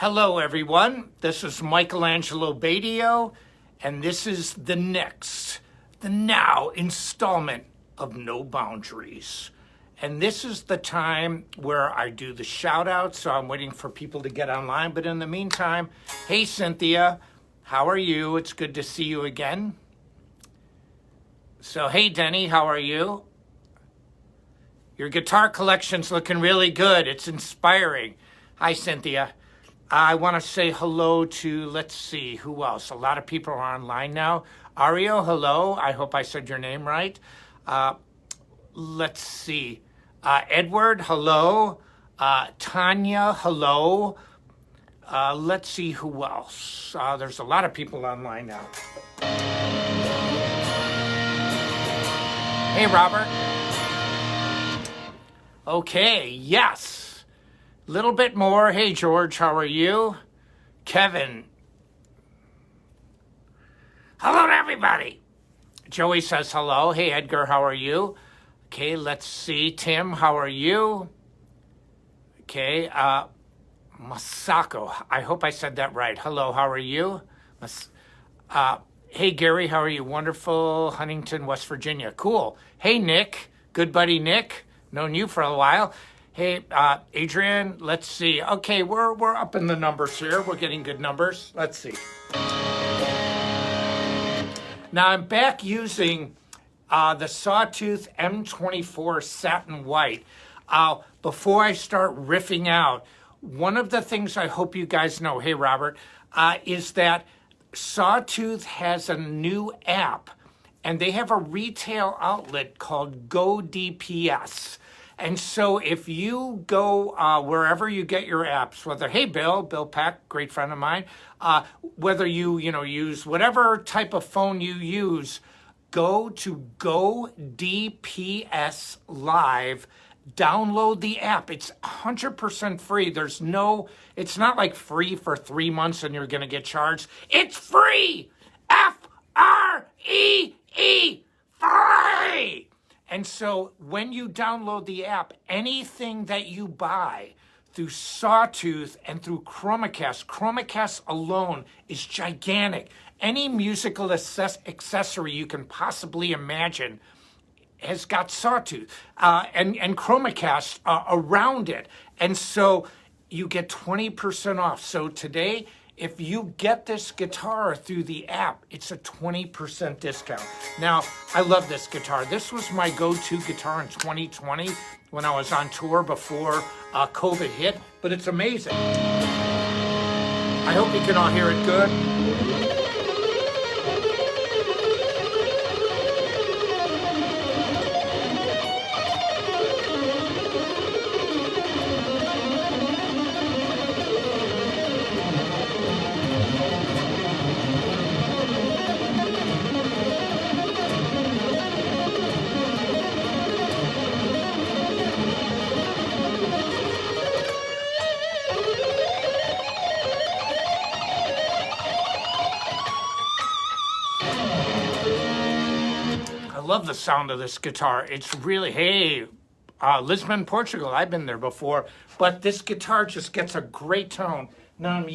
Hello, everyone. This is Angelo Batio, and this is the now installment of No Boundaries. And this is the time where I do the shout outs, so I'm waiting for people to get online. But in the meantime, hey, Cynthia, how are you? It's good to see you again. So, hey, Denny, how are you? Your guitar collection's looking really good. It's inspiring. Hi, Cynthia. I want to say hello to, let's see, who else? A lot of people are online now. Ario, hello. I hope I said your name right. Let's see. Edward, hello. Tanya, hello. Let's see who else. There's a lot of people online now. Hey, Robert. Okay, yes. Little bit more. Hey, George, how are you? Kevin. Hello to everybody. Joey says hello. Hey, Edgar, how are you? Okay, let's see. Tim, how are you? Okay, Masako. I hope I said that right. Hello, how are you? Hey, Gary, how are you? Wonderful. Huntington, West Virginia. Cool. Hey, Nick. Good buddy, Nick. Known you for a while. Hey, Adrian, let's see. Okay, we're up in the numbers here. We're getting good numbers. Let's see. Now I'm back using the Sawtooth M24 Satin White. Before I start riffing out, one of the things I hope you guys know, hey, Robert, is that Sawtooth has a new app, and they have a retail outlet called Go DPS. And so if you go wherever you get your apps, whether, hey, Bill Peck, great friend of mine, whether you use whatever type of phone you use, go to Go DPS Live, download the app. It's 100% free. It's not like free for 3 months and you're going to get charged. It's free! F-R-E-E, free! And so when you download the app, anything that you buy through Sawtooth and through Chromacast alone is gigantic. Any musical accessory you can possibly imagine has got Sawtooth and Chromacast around it. And so you get 20% off. So today, if you get this guitar through the app, it's a 20% discount. Now, I love this guitar. This was my go-to guitar in 2020 when I was on tour before COVID hit, but it's amazing. I hope you can all hear it good. I love the sound of this guitar. It's really, hey, Lisbon, Portugal, I've been there before, but this guitar just gets a great tone. Now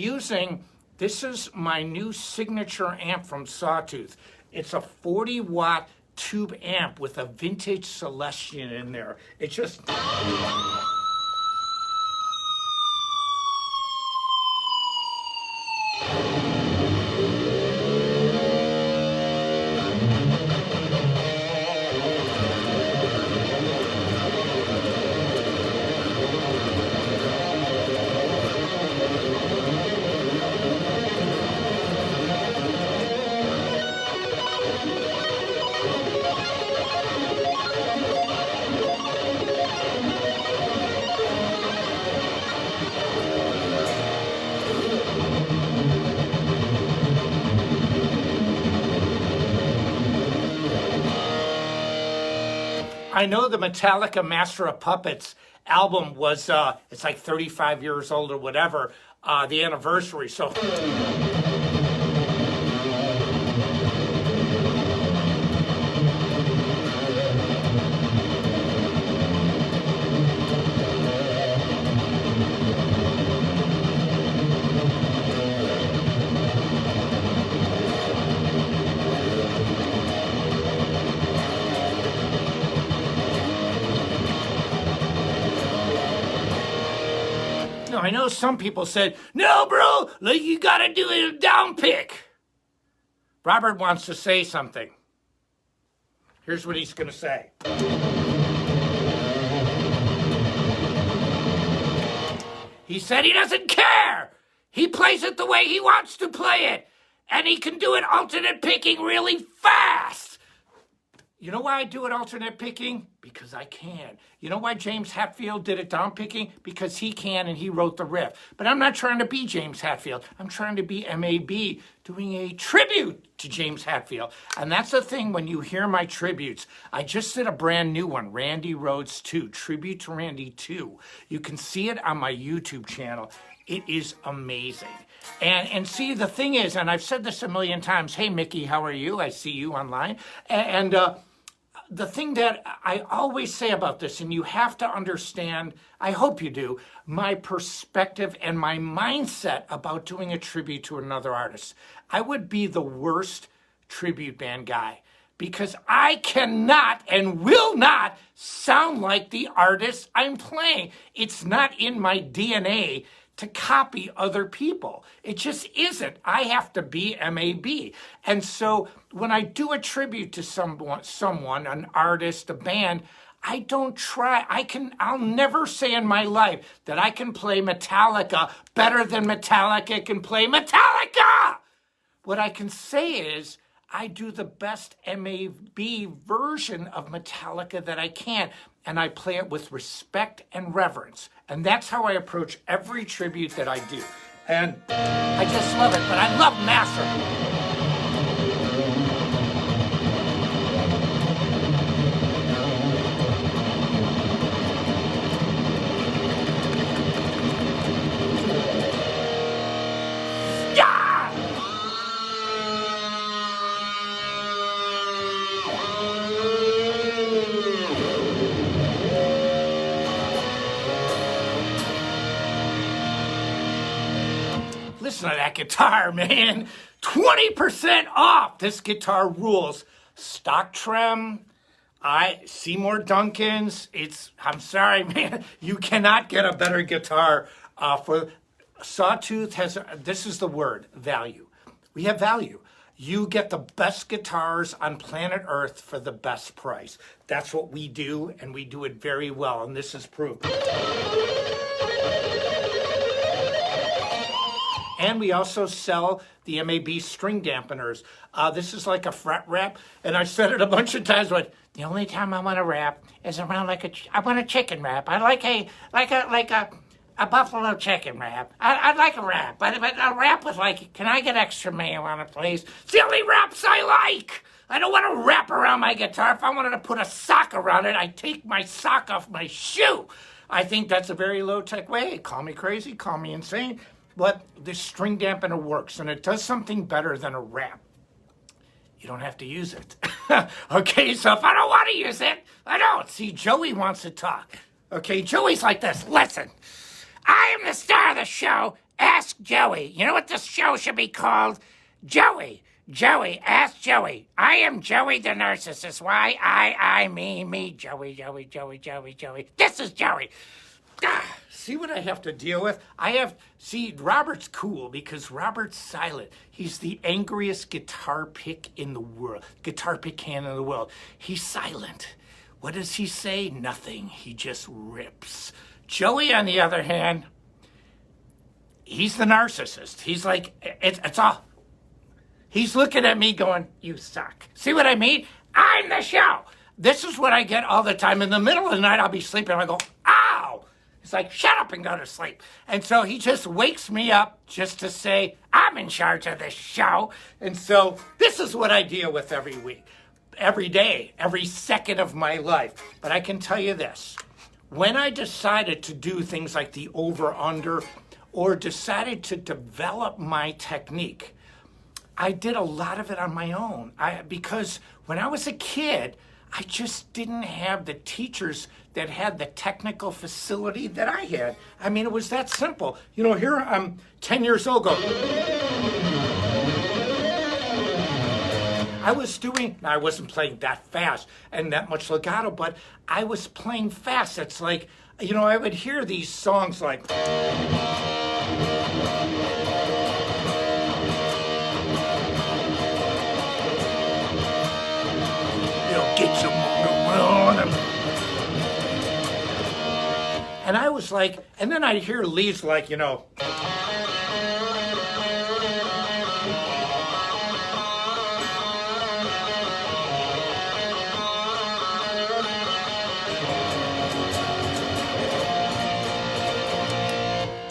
this is my new signature amp from Sawtooth. It's a 40-watt tube amp with a vintage Celestion in there. It's just... I know the Metallica Master of Puppets album was, it's like 35 years old or whatever, the anniversary, so... Now, I know some people said, no, bro, like you got to do a down pick. Robert wants to say something. Here's what he's going to say. He said he doesn't care. He plays it the way he wants to play it. And he can do it alternate picking really fast. You know why I do it alternate picking? Because I can. You know why James Hetfield did it down picking? Because he can and he wrote the riff. But I'm not trying to be James Hetfield. I'm trying to be MAB, doing a tribute to James Hetfield. And that's the thing when you hear my tributes. I just did a brand new one, Randy Rhoads 2, Tribute to Randy 2. You can see it on my YouTube channel. It is amazing. And see, the thing is, and I've said this a million times, hey, Mickey, how are you? I see you online. And the thing that I always say about this, and you have to understand, I hope you do, my perspective and my mindset about doing a tribute to another artist. I would be the worst tribute band guy because I cannot and will not sound like the artist I'm playing. It's not in my DNA to copy other people. It just isn't. I have to be MAB. And so when I do a tribute to someone, an artist, a band, I don't try. I'll never say in my life that I can play Metallica better than Metallica can play Metallica. What I can say is I do the best MAB version of Metallica that I can, and I play it with respect and reverence. And that's how I approach every tribute that I do. And I just love it, but I love Master. Listen to that guitar, man. 20% off. This guitar rules. Stock trem. Seymour Duncan's. I'm sorry, man. You cannot get a better guitar. For Sawtooth has, this is the word, value. We have value. You get the best guitars on planet Earth for the best price. That's what we do, and we do it very well, and this is proof. And we also sell the MAB string dampeners. This is like a fret wrap, and I said it a bunch of times, but the only time I want to wrap is around I want a chicken wrap. I like a buffalo chicken wrap. I'd like a wrap, but a wrap with can I get extra mayo on it, please? It's the only wraps I like. I don't want to wrap around my guitar. If I wanted to put a sock around it, I'd take my sock off my shoe. I think that's a very low-tech way. Call me crazy, call me insane. But this string dampener works, and it does something better than a wrap. You don't have to use it. Okay, so if I don't want to use it, I don't. See, Joey wants to talk. Okay, Joey's like this. Listen, I am the star of the show. Ask Joey. You know what this show should be called? Joey. Joey, ask Joey. I am Joey the narcissist. Why? Me, Joey. This is Joey. See what I have to deal with? See, Robert's cool because Robert's silent. He's the angriest guitar pick in the world, guitar pick hand in the world. He's silent. What does he say? Nothing. He just rips. Joey, on the other hand, he's the narcissist. He's like, it's all. He's looking at me going, you suck. See what I mean? I'm the show. This is what I get all the time. In the middle of the night, I'll be sleeping and I go, ow. It's like, shut up and go to sleep. And so he just wakes me up just to say, I'm in charge of this show. And so this is what I deal with every week, every day, every second of my life. But I can tell you this. When I decided to do things like the over-under or decided to develop my technique, I did a lot of it on my own. Because when I was a kid, I just didn't have the teachers that had the technical facility that I had. I mean, it was that simple. You know, here I'm 10 years old going. I was doing, now I wasn't playing that fast and that much legato, but I was playing fast. It's like, you know, I would hear these songs like, you know, get your motor running. And I was like, and then I'd hear leads like, you know,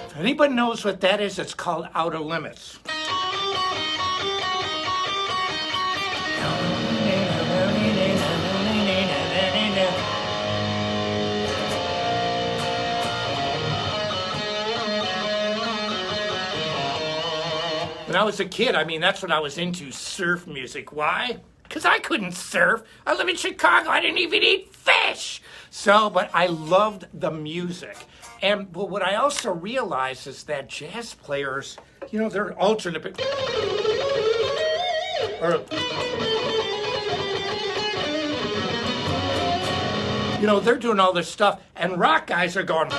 if anybody knows what that is, it's called Outer Limits. When I was a kid, I mean, that's what I was into, surf music. Why? Because I couldn't surf. I live in Chicago. I didn't even eat fish. So, but I loved the music. And but what I also realized is that jazz players, you know, they're alternate. Or, you know, they're doing all this stuff. And rock guys are going...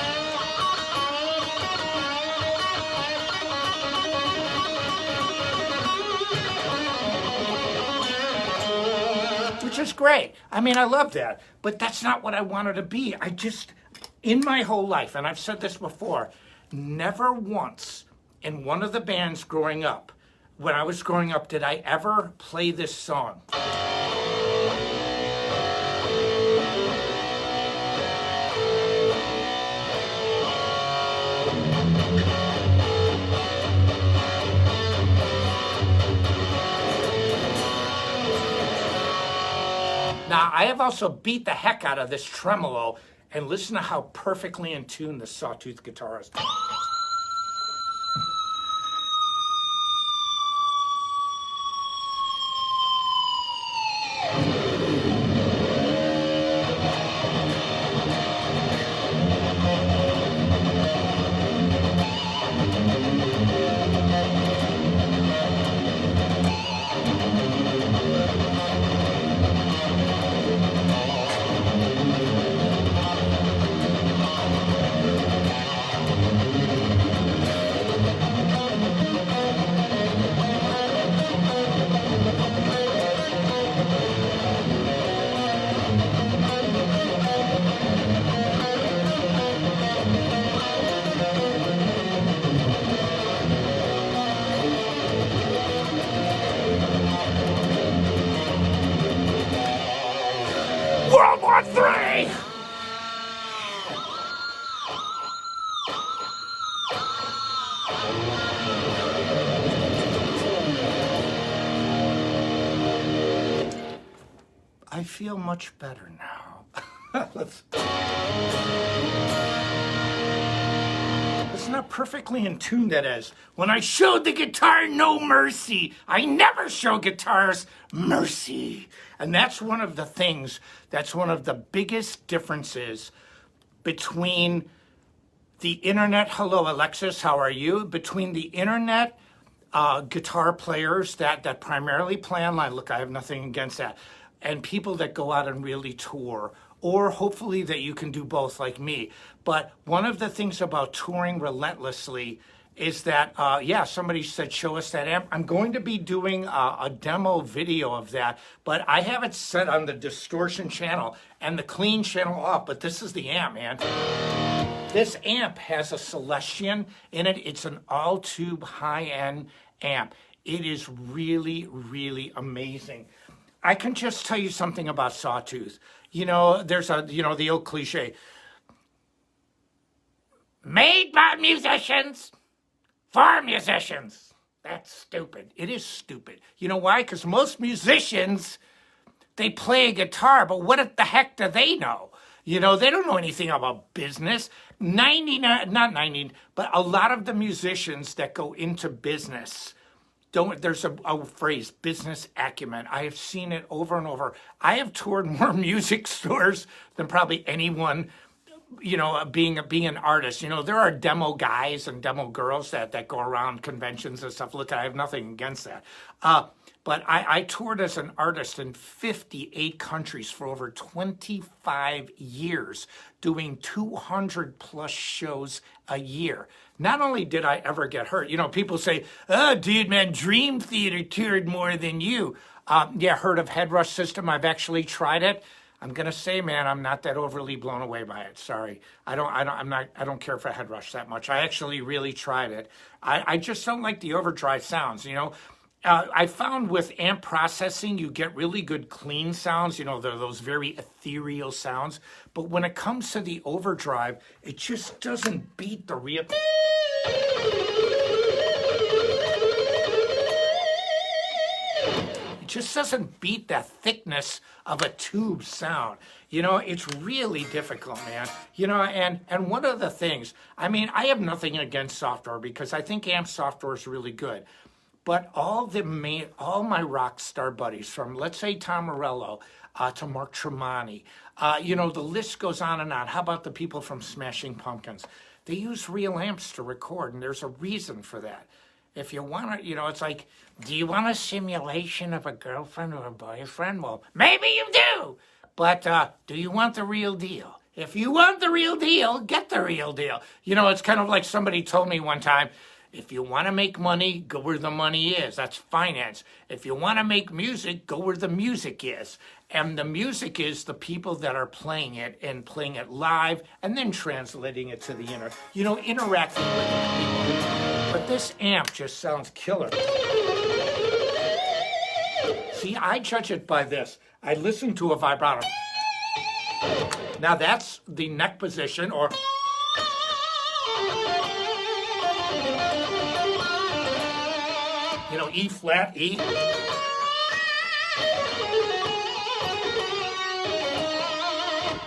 which is great. I mean, I love that. But that's not what I wanted to be. I just, in my whole life, and I've said this before, never once in one of the bands growing up, when I was growing up, did I ever play this song. Now, I have also beat the heck out of this tremolo, and listen to how perfectly in tune the Sawtooth guitar is. World War III! I feel much better now. Isn't that perfectly in tune that is? When I showed the guitar no mercy, I never show guitars mercy. And that's one of the things, that's one of the biggest differences between the internet, hello Alexis, how are you? Between the internet guitar players that primarily play online, look, I have nothing against that, and people that go out and really tour, or hopefully that you can do both like me. But one of the things about touring relentlessly is that, yeah, somebody said, show us that amp. I'm going to be doing a demo video of that, but I have it set on the distortion channel and the clean channel off, but this is the amp, man. This amp has a Celestion in it. It's an all-tube high-end amp. It is really, really amazing. I can just tell you something about Sawtooth. You know, there's a, you know, the old cliche. Made by musicians, for musicians. That's stupid. It is stupid. You know why? Because most musicians, they play a guitar, but what the heck do they know? You know, they don't know anything about business. 99, not 90, but a lot of the musicians that go into business don't, there's a phrase, business acumen. I have seen it over and over. I have toured more music stores than probably anyone, you know, being an artist. You know, there are demo guys and demo girls that go around conventions and stuff. Look, I have nothing against that. But I toured as an artist in 58 countries for over 25 years, doing 200 plus shows a year. Not only did I ever get hurt, people say, oh, dude, man, Dream Theater toured more than you. Yeah, heard of Head Rush System? I've actually tried it. I'm gonna say, man, I'm not that overly blown away by it. Sorry, I don't care for Head Rush that much. I actually really tried it. I just don't like the overdrive sounds. I found with amp processing, you get really good clean sounds. Those very ethereal sounds. But when it comes to the overdrive, it just doesn't beat the real. Just doesn't beat that thickness of a tube sound. It's really difficult, man. And one of the things, I have nothing against software because I think amp software is really good. But all my rock star buddies, from let's say Tom Morello to Mark Tremonti, the list goes on and on. How about the people from Smashing Pumpkins? They use real amps to record, and there's a reason for that. If you want to, it's like, do you want a simulation of a girlfriend or a boyfriend? Well, maybe you do. But do you want the real deal? If you want the real deal, get the real deal. It's kind of like somebody told me one time, if you want to make money, go where the money is. That's finance. If you want to make music, go where the music is. And the music is the people that are playing it and playing it live and then translating it to the interacting with the people. But this amp just sounds killer. See, I judge it by this. I listen to a vibrato. Now that's the neck position, or E flat, E.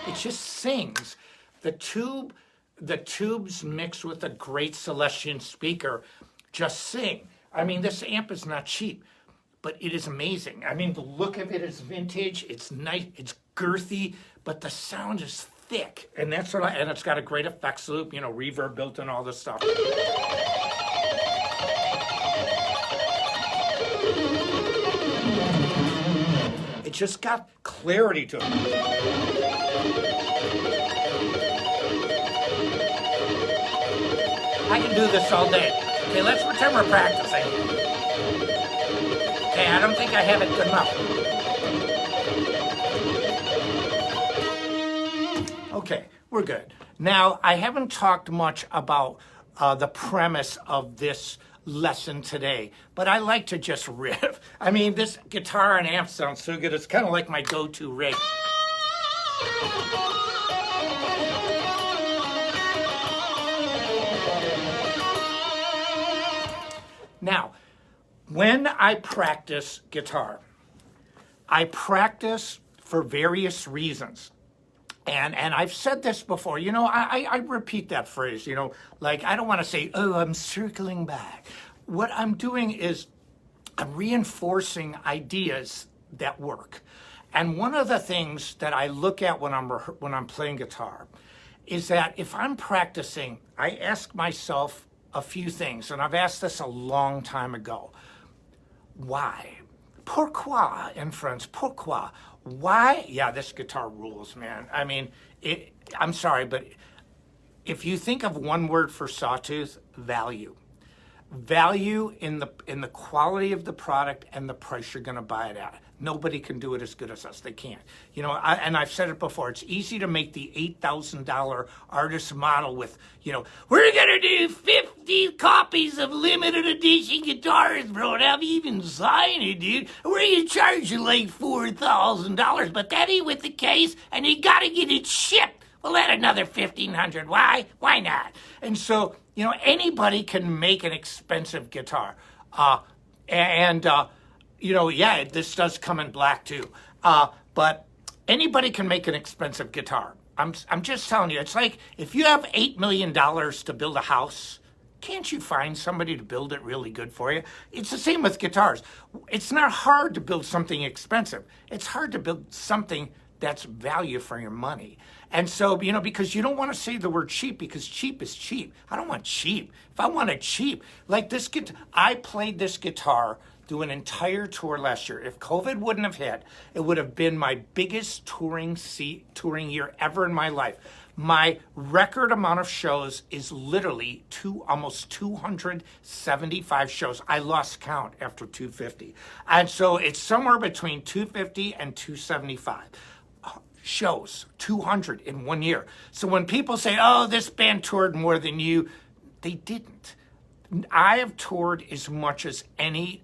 It just sings. The tubes mixed with a great Celestion speaker just sing. This amp is not cheap, but it is amazing. The look of it is vintage. It's nice. It's girthy, but the sound is thick, and that's what and it's got a great effects loop. Reverb built in, all this stuff. It just got clarity to it. I can do this all day. Okay, let's pretend we're practicing. Okay, I don't think I have it good enough. Okay, we're good. Now, I haven't talked much about the premise of this lesson today, but I like to just riff. This guitar and amp sounds so good. It's kind of like my go-to rig. Now, when I practice guitar, I practice for various reasons. And I've said this before, I repeat that phrase, like I don't want to say, oh, I'm circling back. What I'm doing is I'm reinforcing ideas that work. And one of the things that I look at when I'm playing guitar is that if I'm practicing, I ask myself a few things, and I've asked this a long time ago. Why? Pourquoi, in French, pourquoi? Why? Yeah, this guitar rules, man. I'm sorry, but if you think of one word for Sawtooth, value. Value in the quality of the product and the price you're going to buy it at. Nobody can do it as good as us. They can't. And I've said it before. It's easy to make the $8,000 artist model with, we're going to do 50 copies of limited edition guitars, bro. And I've even signed it, dude. We're going to charge you like $4,000. But that ain't with the case, and you got to get it shipped. Well, add another $1,500. Why? Why not? And so, anybody can make an expensive guitar. Yeah, this does come in black too. But anybody can make an expensive guitar. I'm just telling you, it's like if you have $8 million to build a house, can't you find somebody to build it really good for you? It's the same with guitars. It's not hard to build something expensive. It's hard to build something that's value for your money. And so, because you don't want to say the word cheap, because cheap is cheap. I don't want cheap. If I wanted cheap, like this guitar, I played this guitar do an entire tour last year. If COVID wouldn't have hit, it would have been my biggest touring year ever in my life. My record amount of shows is literally almost 275 shows. I lost count after 250. And so it's somewhere between 250 and 275 shows, 200 in 1 year. So when people say, oh, this band toured more than you, they didn't. I have toured as much as any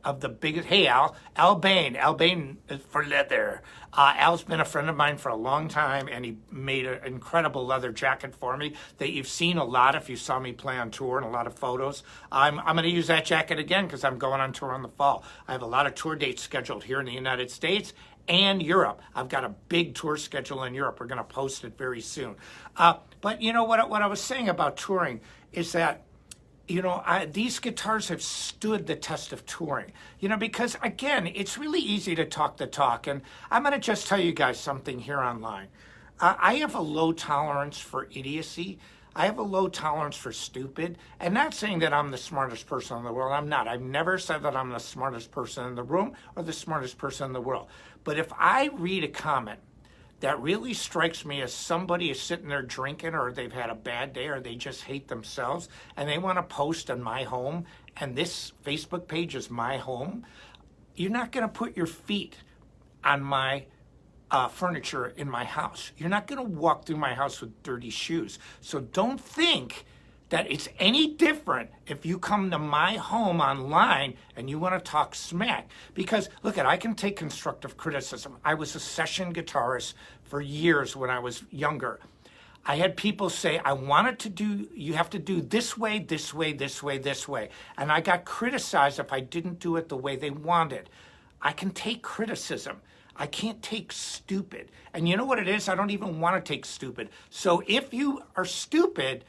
of the biggest. Hey, Al Bain for leather. Al's been a friend of mine for a long time, and he made an incredible leather jacket for me that you've seen a lot if you saw me play on tour and a lot of photos. I'm going to use that jacket again because I'm going on tour in the fall. I have a lot of tour dates scheduled here in the United States and Europe. I've got a big tour schedule in Europe. We're going to post it very soon. But you know what I was saying about touring is that, you know, these guitars have stood the test of touring, you know, because again, it's really easy to talk the talk. And I'm going to just tell you guys something here online. I have a low tolerance for idiocy. I have a low tolerance for stupid. And not saying that I'm the smartest person in the world. I'm not. I've never said that I'm the smartest person in the room or the smartest person in the world. But if I read a comment that really strikes me as somebody is sitting there drinking, or they've had a bad day, or they just hate themselves, and they want to post on my home, and this Facebook page is my home, you're not going to put your feet on my furniture in my house. You're not going to walk through my house with dirty shoes. So don't think that it's any different if you come to my home online and you want to talk smack. Because, look, I can take constructive criticism. I was a session guitarist for years when I was younger. I had people say, you have to do this way, this way, this way, this way. And I got criticized if I didn't do it the way they wanted. I can take criticism. I can't take stupid. And you know what it is? I don't even want to take stupid. So if you are stupid,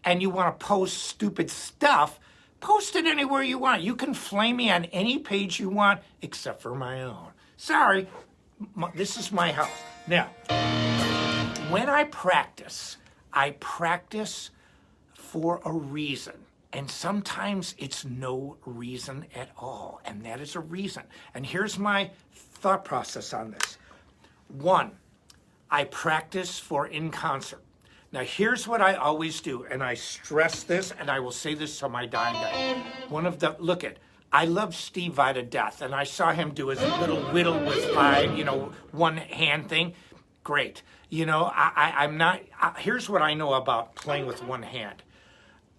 and you want to post stupid stuff, post it anywhere you want. You can flame me on any page you want, except for my own. Sorry, this is my house. Now, when I practice for a reason. And sometimes it's no reason at all, and that is a reason. And here's my thought process on this. 1, I practice for in concert. Now, here's what I always do, and I stress this, and I will say this to my dying day. I love Steve Vai to death, and I saw him do his little whittle with my, one hand thing. Great. I'm not, here's what I know about playing with one hand.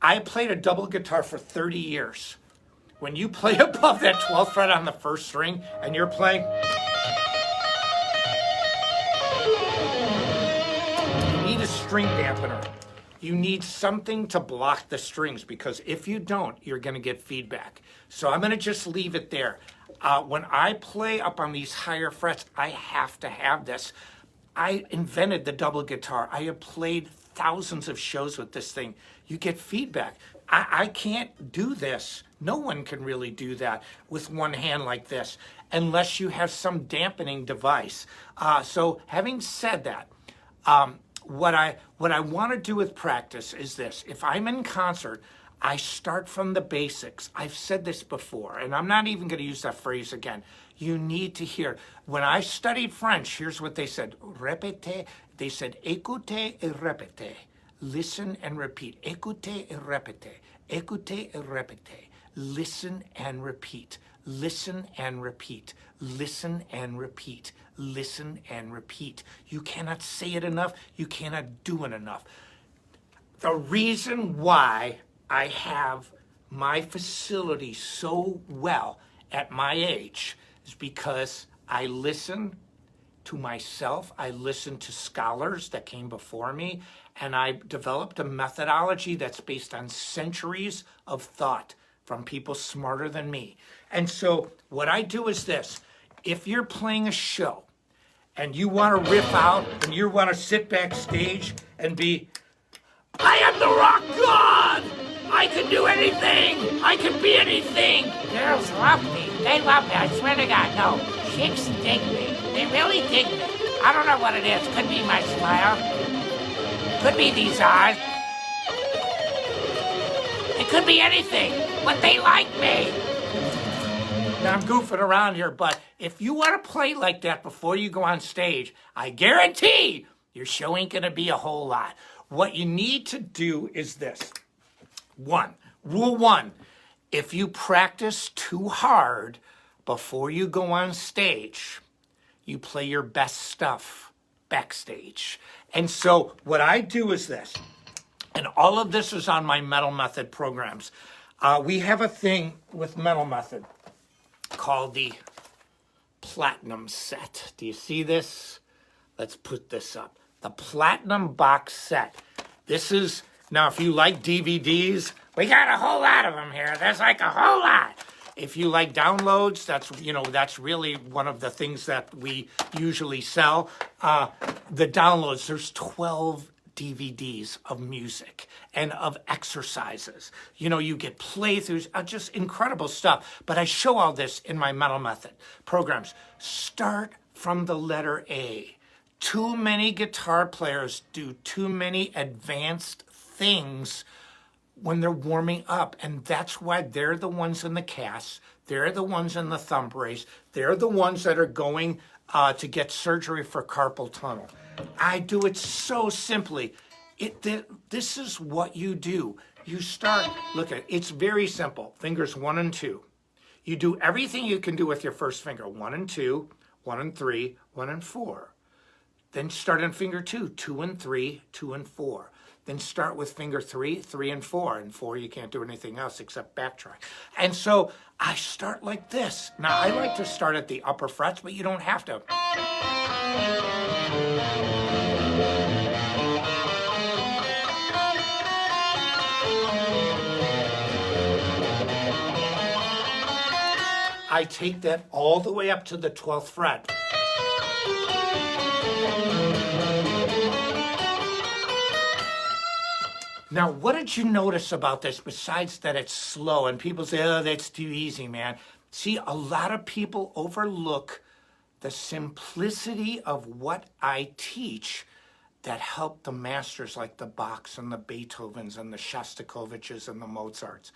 I played a double guitar for 30 years. When you play above that 12th fret on the first string, and you're playing, string dampener. You need something to block the strings, because if you don't, you're going to get feedback. So I'm going to just leave it there. When I play up on these higher frets, I have to have this. I invented the double guitar. I have played thousands of shows with this thing. You get feedback. I can't do this. No one can really do that with one hand like this unless you have some dampening device. So having said that, what I want to do with practice is this. If I'm in concert, I start from the basics. I've said this before, and I'm not even going to use that phrase again. You need to hear. When I studied French, here's what they said. Répétez. They said, écoutez et répétez. Listen and repeat. Écoutez et répétez. Écoutez et répétez. Listen and repeat. Listen and repeat. Listen and repeat. Listen and repeat. You cannot say it enough. You cannot do it enough. The reason why I have my facility so well at my age is because I listen to myself. I listened to scholars that came before me, and I developed a methodology that's based on centuries of thought from people smarter than me. And so what I do is this. If you're playing a show and you want to riff out and you want to sit backstage and be, I am the rock god! I can do anything! I can be anything! Girls love me. They love me. I swear to God, no. Chicks dig me. They really dig me. I don't know what it is. Could be my smile. Could be these eyes. It could be anything. But they like me. Now, I'm goofing around here, but if you want to play like that before you go on stage, I guarantee your show ain't going to be a whole lot. What you need to do is this. Rule one, if you practice too hard before you go on stage, you play your best stuff backstage. And so what I do is this, and all of this is on my Metal Method programs. We have a thing with Metal Method called the Platinum Set. Do you see this? Let's put this up. The Platinum Box Set. This is, now if you like DVDs, we got a whole lot of them here. There's like a whole lot. If you like downloads, that's really one of the things that we usually sell. The downloads, there's 12 DVDs of music and of exercises. You get playthroughs, just incredible stuff. But I show all this in my Metal Method programs. Start from the letter A. Too many guitar players do too many advanced things when they're warming up, and that's why they're the ones in the casts, they're the ones in the thumb brace, they're the ones that are going to get surgery for carpal tunnel. I do it so simply. This is what you do. You start, look at it, it's very simple. Fingers 1 and 2. You do everything you can do with your first finger. 1 and 2, 1 and 3, 1 and 4. Then start on finger 2, 2 and 3, 2 and 4. Then start with finger 3, 3 and 4. And 4, you can't do anything else except backtrack. And so I start like this. Now, I like to start at the upper frets, but you don't have to. I take that all the way up to the 12th fret. Now, what did you notice about this besides that it's slow? And people say, oh, that's too easy, man. See, a lot of people overlook the simplicity of what I teach that helped the masters like the Bachs and the Beethovens and the Shostakoviches and the Mozarts.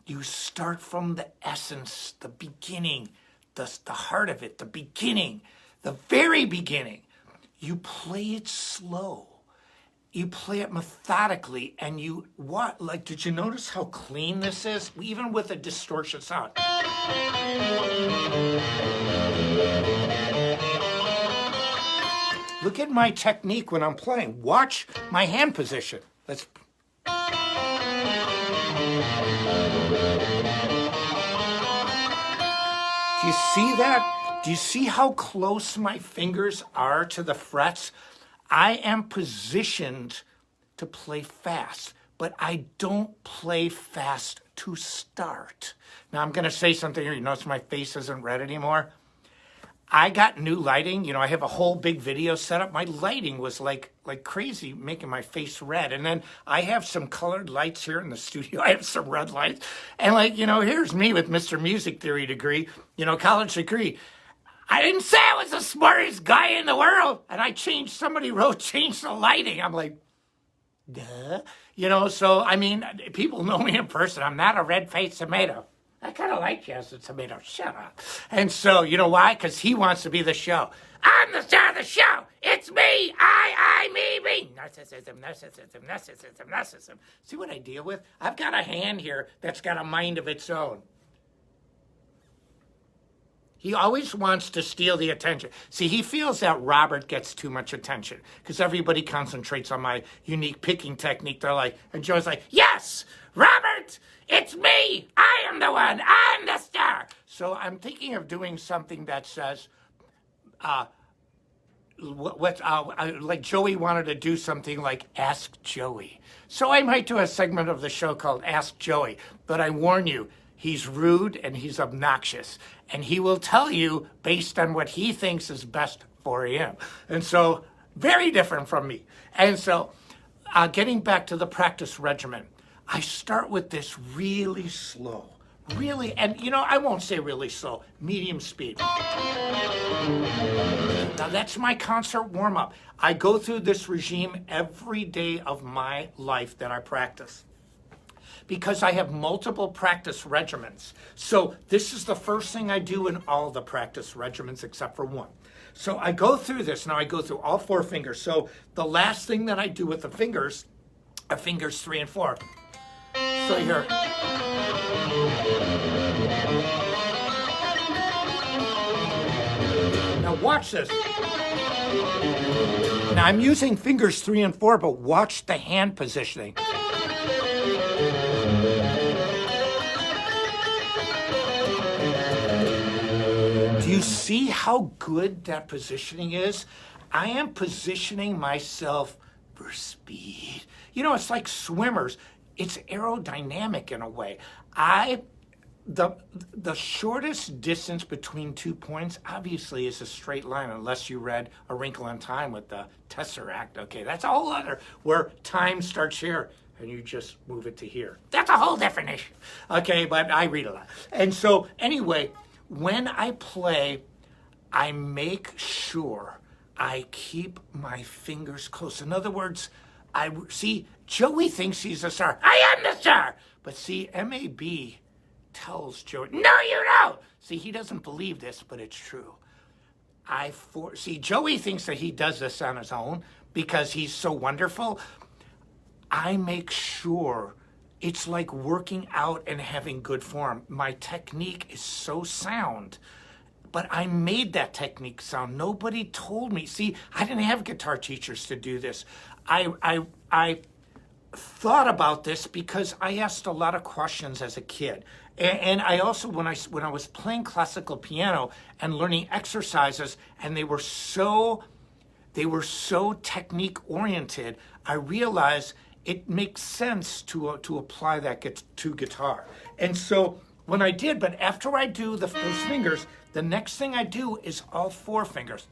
You start from the essence, the beginning, the heart of it, the beginning, the very beginning. You play it slow. You play it methodically, and did you notice how clean this is? Even with a distortion sound. Look at my technique when I'm playing. Watch my hand position. Do you see that? Do you see how close my fingers are to the frets? I am positioned to play fast, but I don't play fast to start. Now, I'm going to say something here. You notice my face isn't red anymore? I got new lighting. I have a whole big video set up. My lighting was like crazy, making my face red. And then I have some colored lights here in the studio. I have some red lights. And here's me with Mr. Music Theory degree, college degree. I didn't say I was the smartest guy in the world. And somebody wrote, change the lighting. I'm like, duh. People know me in person. I'm not a red-faced tomato. I kind of like you as a tomato. Shut up. And so, you know why? Because he wants to be the show. I'm the star of the show. It's me. I, me. Narcissism, narcissism, narcissism, narcissism. See what I deal with? I've got a hand here that's got a mind of its own. He always wants to steal the attention. See, he feels that Robert gets too much attention because everybody concentrates on my unique picking technique. They're like, and Joe's like, yes, Robert, it's me. I am the one. I'm the star. So I'm thinking of doing something that says, like Joey wanted to do something like Ask Joey. So I might do a segment of the show called Ask Joey. But I warn you, he's rude and he's obnoxious. And he will tell you based on what he thinks is best for him. And so, very different from me. And so, getting back to the practice regimen, I start with this really slow. Really, and I won't say really slow, medium speed. Now that's my concert warm-up. I go through this regime every day of my life that I practice. because I have multiple practice regimens. So this is the first thing I do in all the practice regimens except for one. So I go through this. Now I go through all 4 fingers. So the last thing that I do with the fingers are fingers 3 and 4. So here. Now watch this. Now I'm using fingers 3 and 4, but watch the hand positioning. Do you see how good that positioning is? I am positioning myself for speed. You know, it's like swimmers. It's aerodynamic in a way. The shortest distance between 2 points obviously is a straight line, unless you read A Wrinkle in Time with the Tesseract. Okay, that's a whole other, where time starts here and you just move it to here. That's a whole different issue. Okay, but I read a lot. And so anyway, when I play, I make sure I keep my fingers close. In other words, Joey thinks he's a star. I am the star. But see, MAB tells Joey, no, you don't. See, he doesn't believe this, but it's true. Joey thinks that he does this on his own because he's so wonderful. I make sure it's like working out and having good form. My technique is so sound, but I made that technique sound. Nobody told me. See, I didn't have guitar teachers to do this. I thought about this because I asked a lot of questions as a kid. And I also, when I was playing classical piano and learning exercises, and they were so technique oriented, I realized it makes sense to apply that to guitar. And so when I did, but after I do those fingers, the next thing I do is all 4 fingers.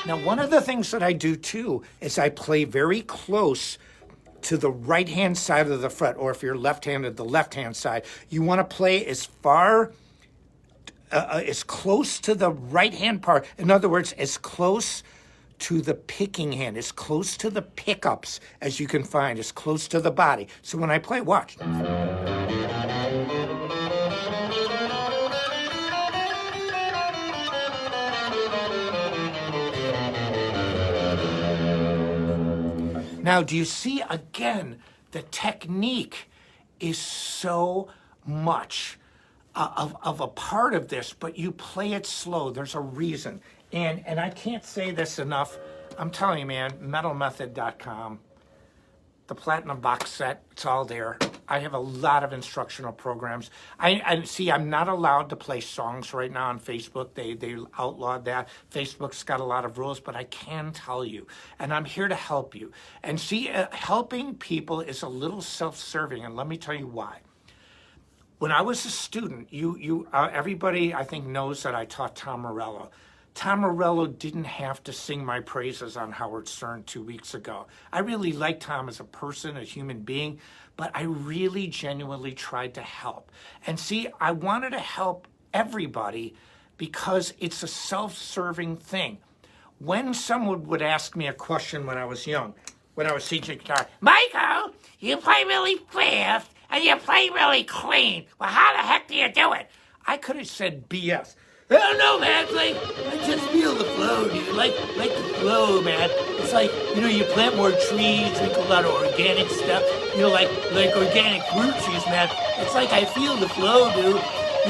Now, one of the things that I do too is I play very close to the right-hand side of the fret, or if you're left-handed, the left-hand side. You want to play as close to the right-hand part. In other words, as close to the picking hand, as close to the pickups as you can find, as close to the body. So when I play, watch. Now, do you see, again, the technique is so much of a part of this, but you play it slow. There's a reason. And I can't say this enough. I'm telling you, man, metalmethod.com, the Platinum box set, it's all there. I have a lot of instructional programs. I'm not allowed to play songs right now on Facebook. They outlawed that. Facebook's got a lot of rules, but I can tell you, and I'm here to help you. And see, helping people is a little self-serving, and let me tell you why. When I was a student, everybody I think knows that I taught Tom Morello. Tom Morello didn't have to sing my praises on Howard Stern 2 weeks ago. I really like Tom as a person, a human being, but I really genuinely tried to help. And see, I wanted to help everybody because it's a self-serving thing. When someone would ask me a question when I was young, when I was teaching guitar, Michael, you play really fast and you play really clean. Well, how the heck do you do it? I could have said BS. I don't know, man. It's like, I just feel the flow, dude. Like the flow, man. It's like, you plant more trees, drink a lot of organic stuff. Like organic fruit juice, man. It's like I feel the flow, dude.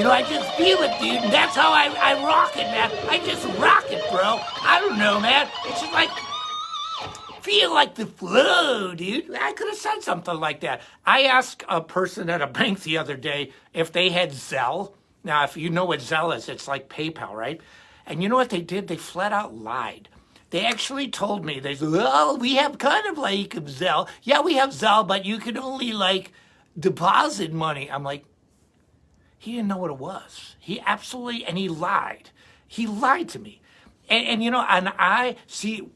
I just feel it, dude. And that's how I rock it, man. I just rock it, bro. I don't know, man. It's just like, feel like the flow, dude. I could have said something like that. I asked a person at a bank the other day if they had Zelle. Now, if you know what Zelle is, it's like PayPal, right? And you know what they did? They flat out lied. They actually told me, they said, well, we have kind of like Zelle. Yeah, we have Zelle, but you can only deposit money. I'm like, he didn't know what it was. He lied. He lied to me. And I see,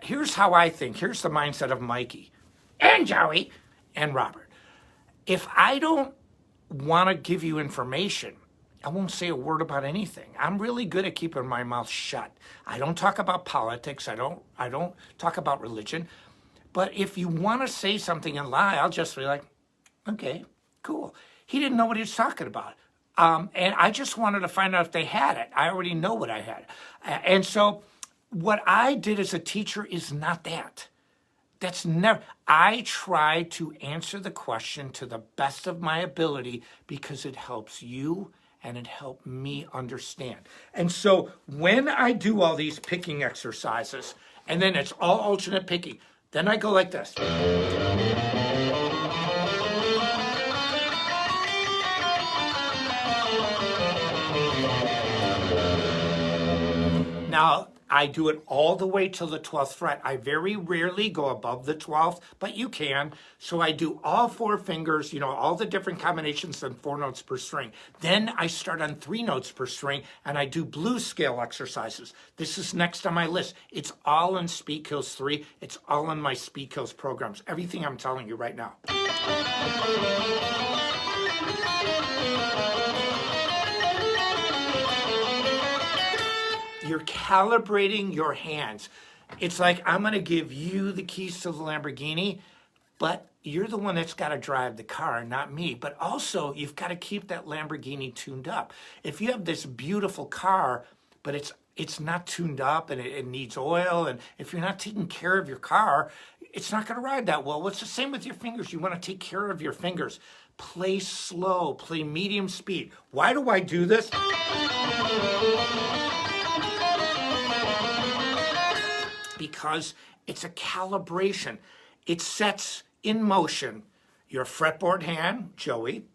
here's how I think. Here's the mindset of Mikey and Joey and Robert. If I don't want to give you information, I won't say a word about anything. I'm really good at keeping my mouth shut. I don't talk about politics. I don't talk about religion. But if you want to say something and lie, I'll just be like, okay, cool. He didn't know what he was talking about. And I just wanted to find out if they had it. I already know what I had. And so what I did as a teacher is not that. That's never, I try to answer the question to the best of my ability because it helps you and it helped me understand. And so when I do all these picking exercises, and then it's all alternate picking, then I go like this. Now, I do it all the way till the 12th fret. I very rarely go above the 12th, but you can. So I do all 4 fingers, all the different combinations and 4 notes per string. Then I start on 3 notes per string, and I do blues scale exercises. This is next on my list. It's all in Speed Kills 3. It's all in my Speed Kills programs. Everything I'm telling you right now. You're calibrating your hands. It's like, I'm going to give you the keys to the Lamborghini, but you're the one that's got to drive the car, not me. But also, you've got to keep that Lamborghini tuned up. If you have this beautiful car, but it's not tuned up and it needs oil, and if you're not taking care of your car, it's not going to ride that well. Well, it's the same with your fingers. You want to take care of your fingers. Play slow, play medium speed. Why do I do this? Because it's a calibration. It sets in motion your fretboard hand, Joey,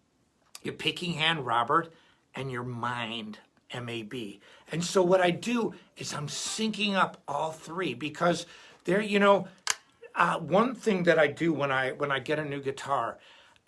your picking hand, Robert, and your mind, M-A-B. And so what I do is I'm syncing up all 3 because there, one thing that I do when I get a new guitar,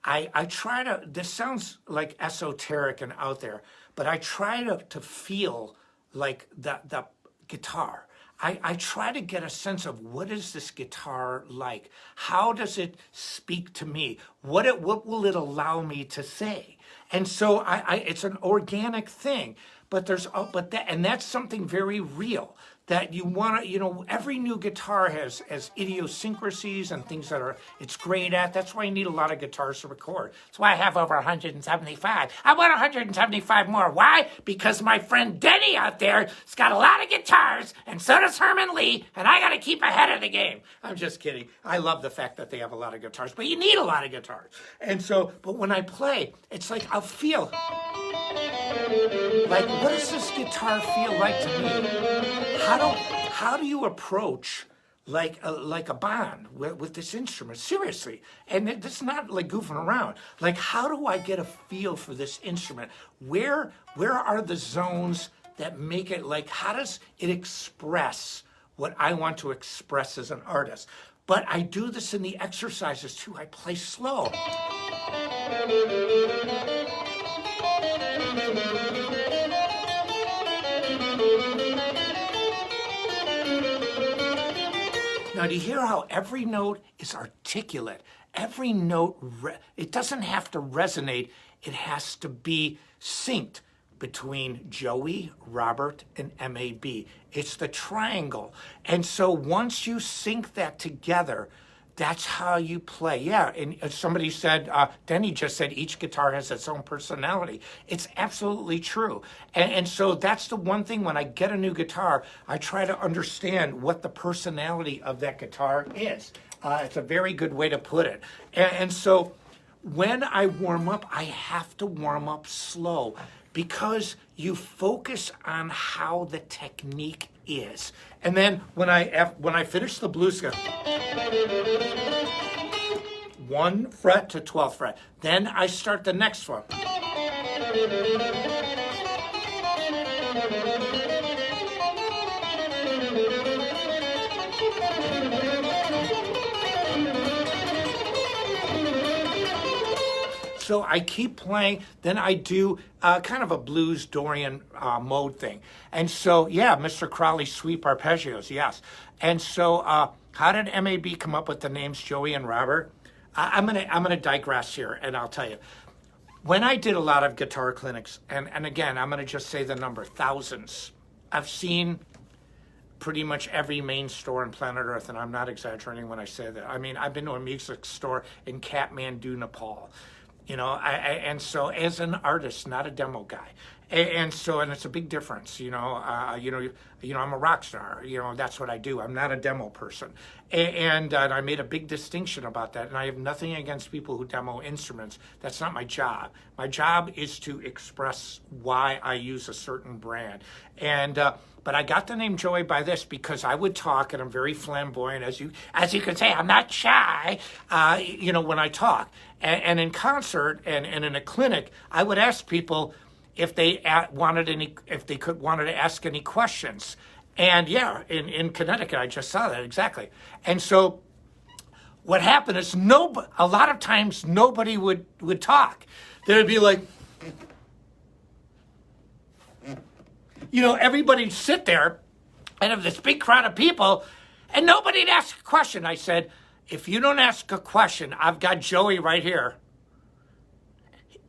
I try to, this sounds like esoteric and out there, but I try to feel like the guitar. I try to get a sense of what is this guitar like? How does it speak to me? What will it allow me to say? And so it's an organic thing, but that's something very real that you want to, every new guitar has idiosyncrasies and things that it's great at. That's why you need a lot of guitars to record. That's why I have over 175. I want 175 more. Why? Because my friend Denny out there has got a lot of guitars, and so does Herman Lee, and I got to keep ahead of the game. I'm just kidding. I love the fact that they have a lot of guitars, but you need a lot of guitars. And so, but when I play, it's like I'll feel like, what does this guitar feel like to me? How do you approach like a bond with this instrument? Seriously. And it's not like goofing around. Like, how do I get a feel for this instrument? Where are the zones that make it, like, how does it express what I want to express as an artist? But I do this in the exercises too. I play slow. Now, do you hear how every note is articulate? Every note, it doesn't have to resonate. It has to be synced between Joey, Robert, and M-A-B. It's the triangle. And so once you sync that together, that's how you play. Yeah, and somebody said, Denny just said each guitar has its own personality. It's absolutely true. And so that's the one thing when I get a new guitar, I try to understand what the personality of that guitar is. It's a very good way to put it. And so when I warm up, I have to warm up slow because you focus on how the technique is. And then when I finish the blues scale, 1 fret to 12th fret. Then I start the next one. So I keep playing, then I do kind of a blues Dorian mode thing. And so, yeah, Mr. Crowley sweep arpeggios, yes. And so how did M-A-B come up with the names Joey and Robert? I'm gonna digress here, and I'll tell you. when I did a lot of guitar clinics, and again, I'm going to just say the number, thousands. I've seen pretty much every main store on planet Earth, and I'm not exaggerating when I say that. I mean, I've been to a music store in Kathmandu, Nepal. You know, and so as an artist, not a demo guy, and it's a big difference. I'm a rock star. You know, that's what I do. I'm not a demo person, and I made a big distinction about that. And I have nothing against people who demo instruments. That's not my job. My job is to express why I use a certain brand, and. But I got the name Joey by this because I would talk, and I'm very flamboyant, as you can say. I'm not shy, when I talk. And in concert and in a clinic, I would ask people if they wanted to ask any questions. And yeah, in Connecticut, I just saw that exactly. And so what happened is a lot of times nobody would talk. They would be like. Everybody'd sit there and have this big crowd of people, and nobody'd ask a question. I said, if you don't ask a question, I've got Joey right here.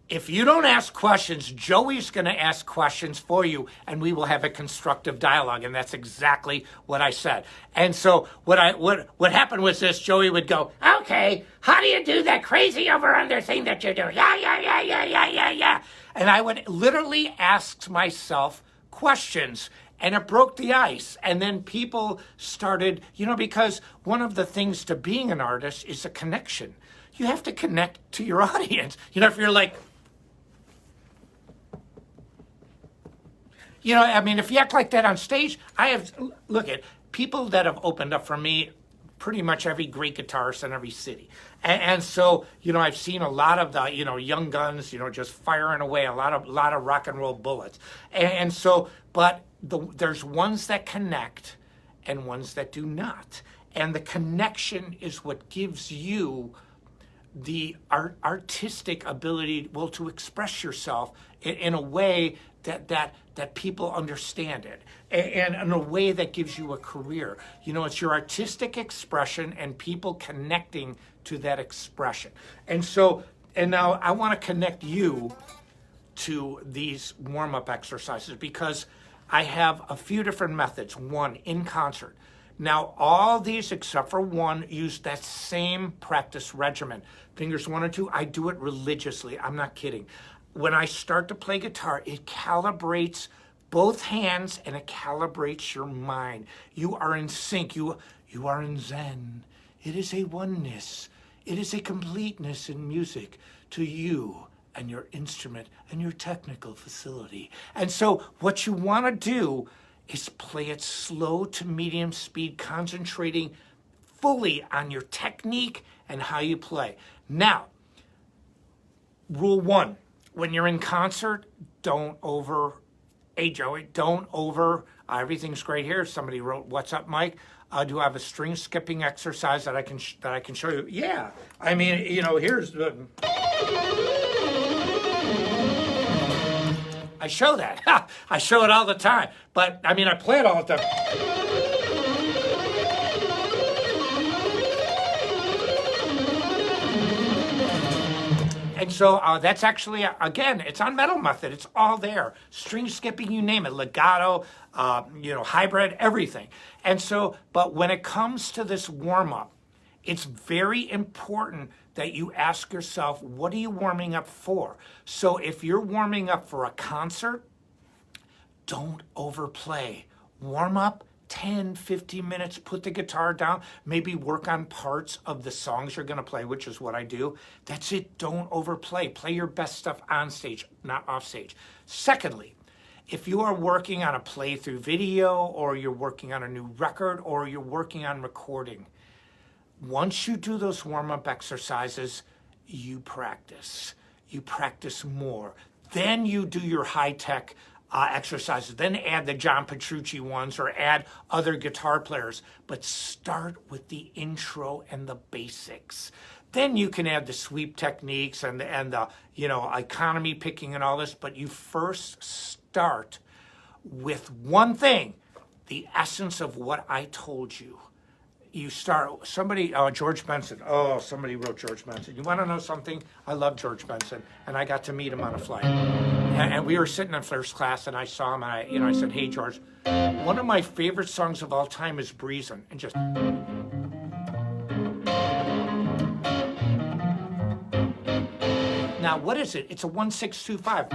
If you don't ask questions, Joey's going to ask questions for you, and we will have a constructive dialogue. And that's exactly what I said. And so what happened was this: Joey would go, Okay, how do you do that crazy over-under thing that you do? Yeah. and I would literally ask myself questions, and it broke the ice. And then people started, because one of the things to being an artist is a connection. You have to connect to your audience. If you're like, if you act like that on stage, look at people that have opened up for me, pretty much every great guitarist in every city. And so, I've seen a lot of the, young guns, just firing away, a lot of rock and roll bullets. And so, but there's ones that connect and ones that do not. And the connection is what gives you the artistic ability, to express yourself in a way that people understand it, and in a way that gives you a career. It's your artistic expression and people connecting to that expression. And now I want to connect you to these warm-up exercises because I have a few different methods. One, in concert. Now, all these except for one use that same practice regimen. Fingers 1 and 2, I do it religiously. I'm not kidding. When I start to play guitar, it calibrates both hands and it calibrates your mind. You are in sync. You are in Zen. It is a oneness. It is a completeness in music to you and your instrument and your technical facility. And so what you want to do is play it slow to medium speed, concentrating fully on your technique and how you play. Now, rule 1, when you're in concert, hey Joey, everything's great here. Somebody wrote, what's up, Mike? Do I have a string skipping exercise that I can show you? Yeah, here's the... I show that. I show it all the time. But, I play it all the time. And so that's actually, again, it's on Metal Method. It's all there. String skipping, you name it. Legato, hybrid, everything. And so, but when it comes to this warm-up, it's very important that you ask yourself, what are you warming up for? So if you're warming up for a concert, don't overplay. Warm up 10, 15 minutes, put the guitar down, maybe work on parts of the songs you're gonna play, which is what I do. That's it, don't overplay. Play your best stuff on stage, not off stage. Secondly, if you are working on a playthrough video, or you're working on a new record, or you're working on recording, once you do those warm-up exercises, you practice. You practice more. Then you do your high-tech exercises. Then add the John Petrucci ones or add other guitar players. But start with the intro and the basics. Then you can add the sweep techniques and the economy picking and all this. But you first start with one thing, the essence of what I told you. you start, George Benson. Oh, somebody wrote George Benson. You want to know something? I love George Benson, and I got to meet him on a flight. And we were sitting in first class, and I saw him, and I said, hey, George, one of my favorite songs of all time is Breezin', and just... Now, what is it? It's a 1-6-2-5.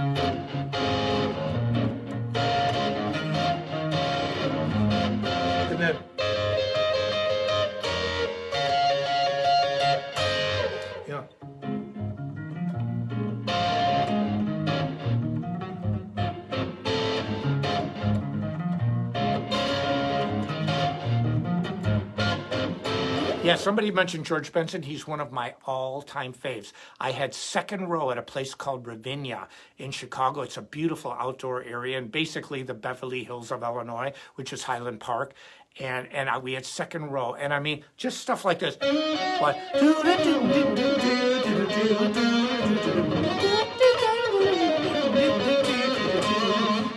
And then... Yeah. Yeah, somebody mentioned George Benson. He's one of my all-time faves. I had second row at a place called Ravinia in Chicago. It's a beautiful outdoor area, and basically the Beverly Hills of Illinois, which is Highland Park. And we had second row, and I mean, just stuff like this. What?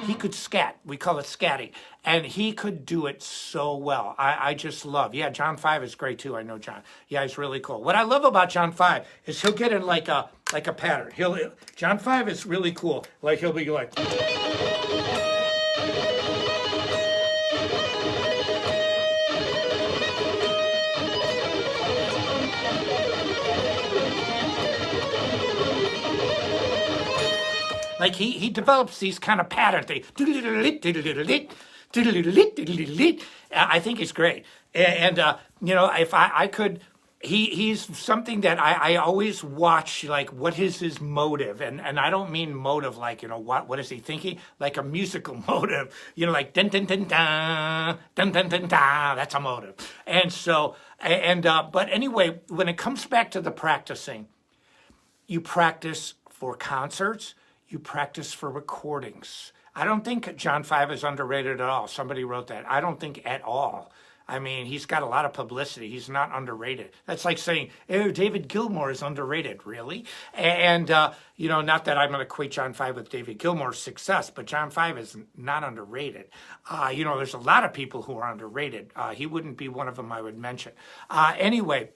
He could scat. We call it scatting. And he could do it so well. I just love. Yeah, John 5 is great too. I know John. Yeah, he's really cool. What I love about John 5 is he'll get in like a pattern. John 5 is really cool. Like he'll be like... Like he develops these kind of patterns. I think he's great. And you know, if I could, he's something that I always watch, like what is his motive? And I don't mean motive like, you know, what is he thinking? Like a musical motive, you know, like dun dun dun dun dun dun dun dun. That's a motive. And so but anyway, when it comes back to the practicing, you practice for concerts. You practice for recordings. I don't think John 5 is underrated at all. Somebody wrote that. I don't think at all. I mean, he's got a lot of publicity. He's not underrated. That's like saying, oh, David Gilmour is underrated. Really? And, you know, not that I'm going to equate John 5 with David Gilmour's success, but John 5 is not underrated. You know, there's a lot of people who are underrated. He wouldn't be one of them I would mention. Anyway,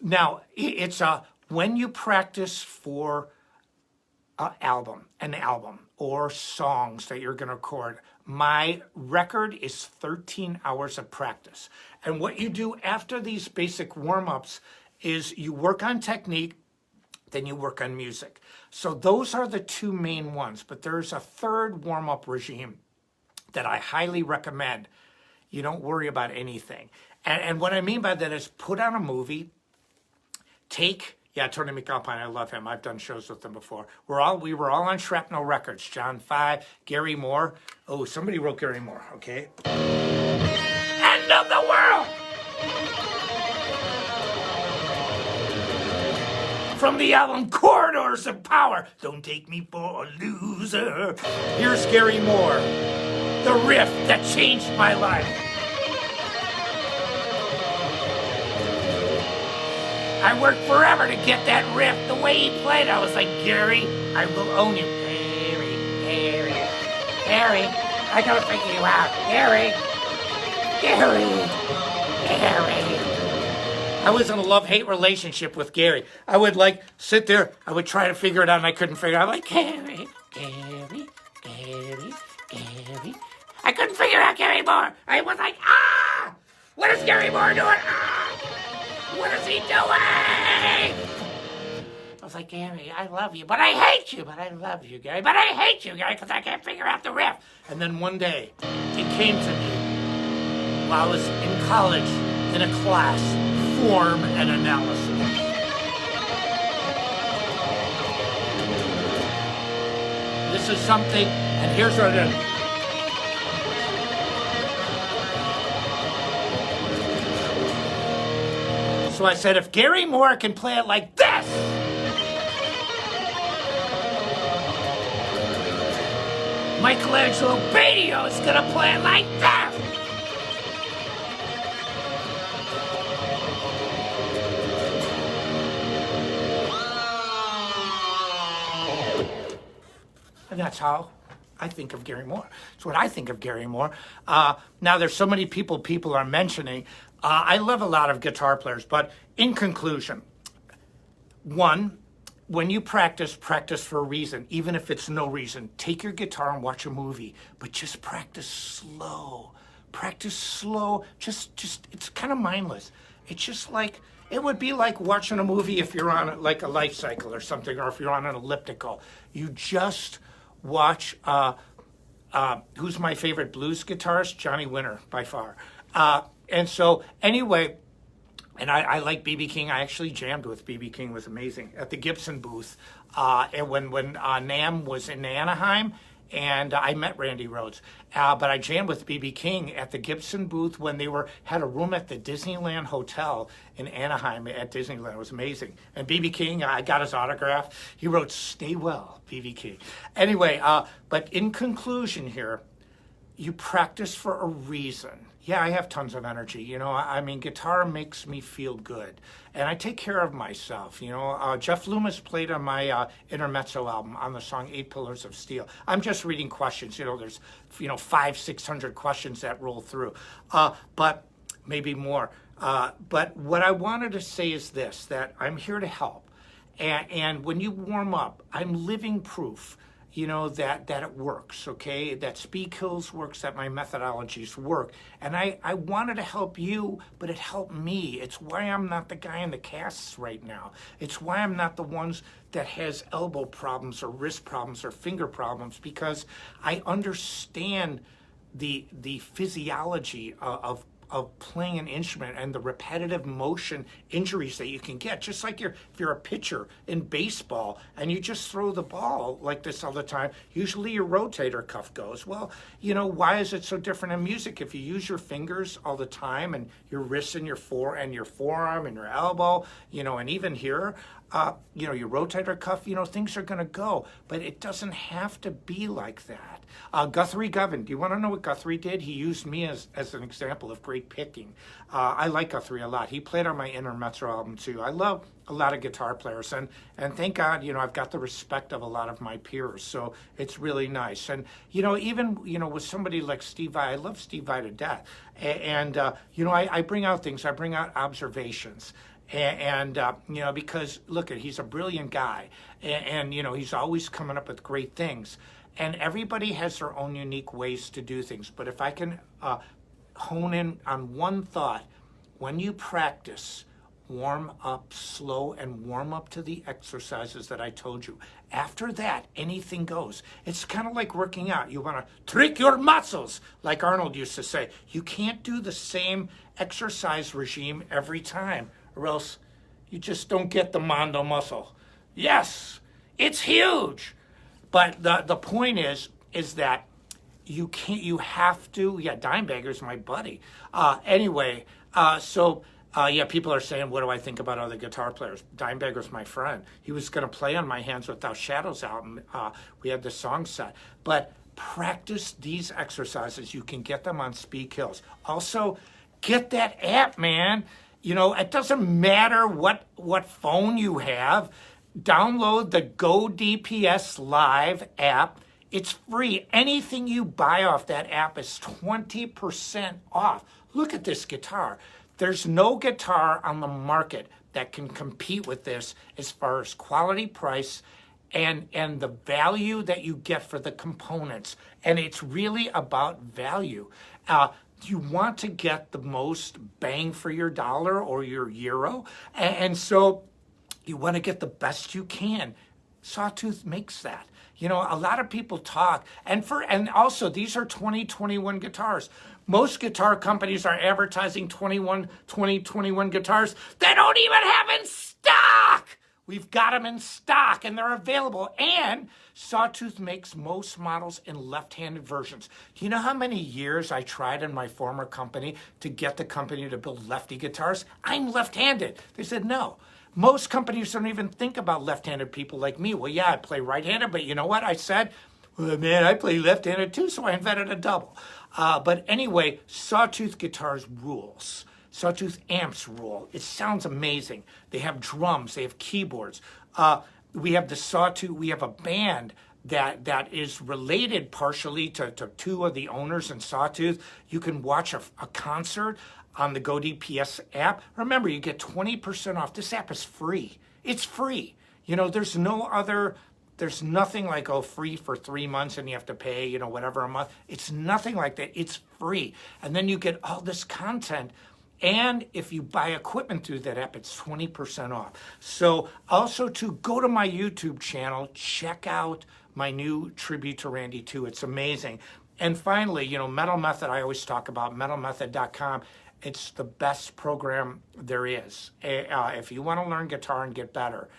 now, it's when you practice for... an album or songs that you're going to record. My record is 13 hours of practice. And what you do after these basic warm-ups is you work on technique, then you work on music. So those are the two main ones, but there's a third warm-up regime that I highly recommend. You don't worry about anything. And what I mean by that is put on a movie, yeah, Tony McAlpine, I love him. I've done shows with him before. We were all on Shrapnel Records. John 5, Gary Moore. Oh, somebody wrote Gary Moore, okay? End of the world! From the album Corridors of Power. Don't take me for a loser. Here's Gary Moore. The riff that changed my life. I worked forever to get that riff the way he played. I was like, Gary, I will own you. Gary, I gotta figure you out. Gary. I was in a love-hate relationship with Gary. I would like sit there, I would try to figure it out and I couldn't figure it out. I'm like, Gary. I couldn't figure out Gary Moore. I was like, what is Gary Moore doing? What is he doing? I was like, Gary, I love you, but I hate you. But I love you, Gary. But I hate you, Gary, because I can't figure out the riff. And then one day, it came to me while I was in college in a class, form and analysis. This is something, and here's what it is. So I said, if Gary Moore can play it like this, Angelo Batio is going to play it like this. And that's how I think of Gary Moore. It's what I think of Gary Moore. Now, there's so many people are mentioning. I love a lot of guitar players, but in conclusion, one, when you practice for a reason, even if it's no reason. Take your guitar and watch a movie, but just practice slow. Practice slow. Just it's kind of mindless. It's just like, it would be like watching a movie if you're on like a life cycle or something, or if you're on an elliptical. You just watch, who's my favorite blues guitarist? Johnny Winter, by far. And so anyway, and I like B.B. King. I actually jammed with B.B. King. It was amazing at the Gibson booth. And when NAMM was in Anaheim, and I met Randy Rhoads. But I jammed with B.B. King at the Gibson booth when they had a room at the Disneyland Hotel in Anaheim at Disneyland. It was amazing. And B.B. King, I got his autograph. He wrote, "Stay well, B.B. King." Anyway, but in conclusion here, you practice for a reason. Yeah, I have tons of energy. You know, I mean, guitar makes me feel good. And I take care of myself. You know, Jeff Loomis played on my Intermezzo album on the song 8 Pillars of Steel. I'm just reading questions. You know, there's, 500-600 questions that roll through. But maybe more. But what I wanted to say is this, that I'm here to help. And when you warm up, I'm living proof, that it works, okay? That Speed Kills works, that my methodologies work. And I wanted to help you, but it helped me. It's why I'm not the guy in the casts right now. It's why I'm not the ones that has elbow problems or wrist problems or finger problems, because I understand the physiology of playing an instrument and the repetitive motion injuries that you can get. Just like if you're a pitcher in baseball and you just throw the ball like this all the time, usually your rotator cuff goes. Well, why is it so different in music? If you use your fingers all the time and your wrists and your forearm and your elbow, and even here, your rotator cuff, things are going to go. But it doesn't have to be like that. Guthrie Govan, do you want to know what Guthrie did? He used me as an example of great picking. I like Guthrie a lot. He played on my Intermezzo album too. I love a lot of guitar players, and thank God, I've got the respect of a lot of my peers, so it's really nice. And, even, with somebody like Steve Vai, I love Steve Vai to death. And I bring out things, I bring out observations. And because, look, he's a brilliant guy, and he's always coming up with great things. And everybody has their own unique ways to do things. But if I can hone in on one thought, when you practice, warm up slow and warm up to the exercises that I told you. After that, anything goes. It's kind of like working out. You want to trick your muscles, like Arnold used to say. You can't do the same exercise regime every time, or else you just don't get the Mondo muscle. Yes, it's huge. But the point is that you have to, Dimebagger's my buddy. Anyway, people are saying, what do I think about other guitar players? Dimebagger's my friend. He was going to play on my Hands Without Shadows album. We had the song set. But practice these exercises. You can get them on Speed Kills. Also, get that app, man. It doesn't matter what phone you have. Download the Go DPS Live app. It's free. Anything you buy off that app is 20% off. Look at this guitar. There's no guitar on the market that can compete with this as far as quality, price, and the value that you get for the components. And it's really about value. You want to get the most bang for your dollar or your euro. And so you want to get the best you can. Sawtooth makes that. A lot of people talk, and also these are 2021 guitars. Most guitar companies are advertising 2021 guitars they don't even have in stock. We've got them in stock, and they're available. And Sawtooth makes most models in left-handed versions. Do you know how many years I tried in my former company to get the company to build lefty guitars? I'm left-handed. They said no. Most companies don't even think about left-handed people like me. Well, yeah, I play right-handed, but you know what I said? Well, man, I play left-handed too, so I invented a double. But anyway, Sawtooth Guitars rules. Sawtooth amps rule. It sounds amazing. They have drums. They have keyboards. We have the Sawtooth. We have a band that is related partially to two of the owners in Sawtooth. You can watch a concert on the GoDPS app. Remember, you get 20% off. This app is free. It's free. You know, there's nothing like, oh, free for 3 months and you have to pay, you know, whatever a month. It's nothing like that. It's free. And then you get all this content. And if you buy equipment through that app, it's 20% off. So also to go to my YouTube channel, check out my new tribute to Randy 2. It's amazing. And finally, you know, Metal Method, I always talk about metalmethod.com. It's the best program there is. If you want to learn guitar and get better,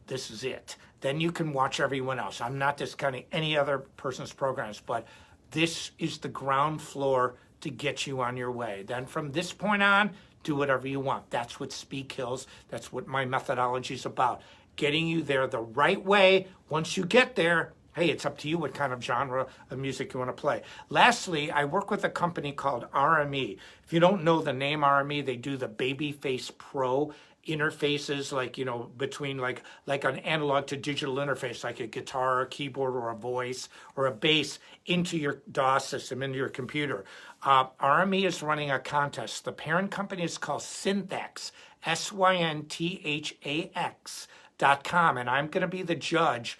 this is it. Then you can watch everyone else. I'm not discounting any other person's programs, but this is the ground floor to get you on your way. Then from this point on, do whatever you want. That's what Speak Hills, that's what my methodology is about. Getting you there the right way. Once you get there, hey, it's up to you what kind of genre of music you want to play. Lastly, I work with a company called RME. If you don't know the name RME, they do the Babyface Pro interfaces, like, you know, between like an analog to digital interface, like a guitar, a keyboard, or a voice, or a bass into your DOS system, into your computer. RME is running a contest. The parent company is called Syntax, SYNTHAX.com, and I'm going to be the judge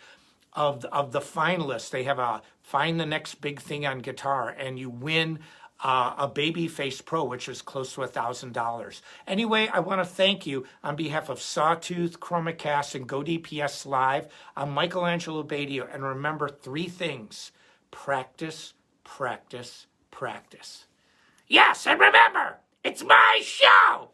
of the finalists. They have a find the next big thing on guitar, and you win a Babyface Pro, which is close to $1,000. Anyway, I want to thank you on behalf of Sawtooth, Chromacast, and GoDPS Live. I'm Angelo Batio, and remember 3 things: practice, practice, practice. Yes, and remember, it's my show!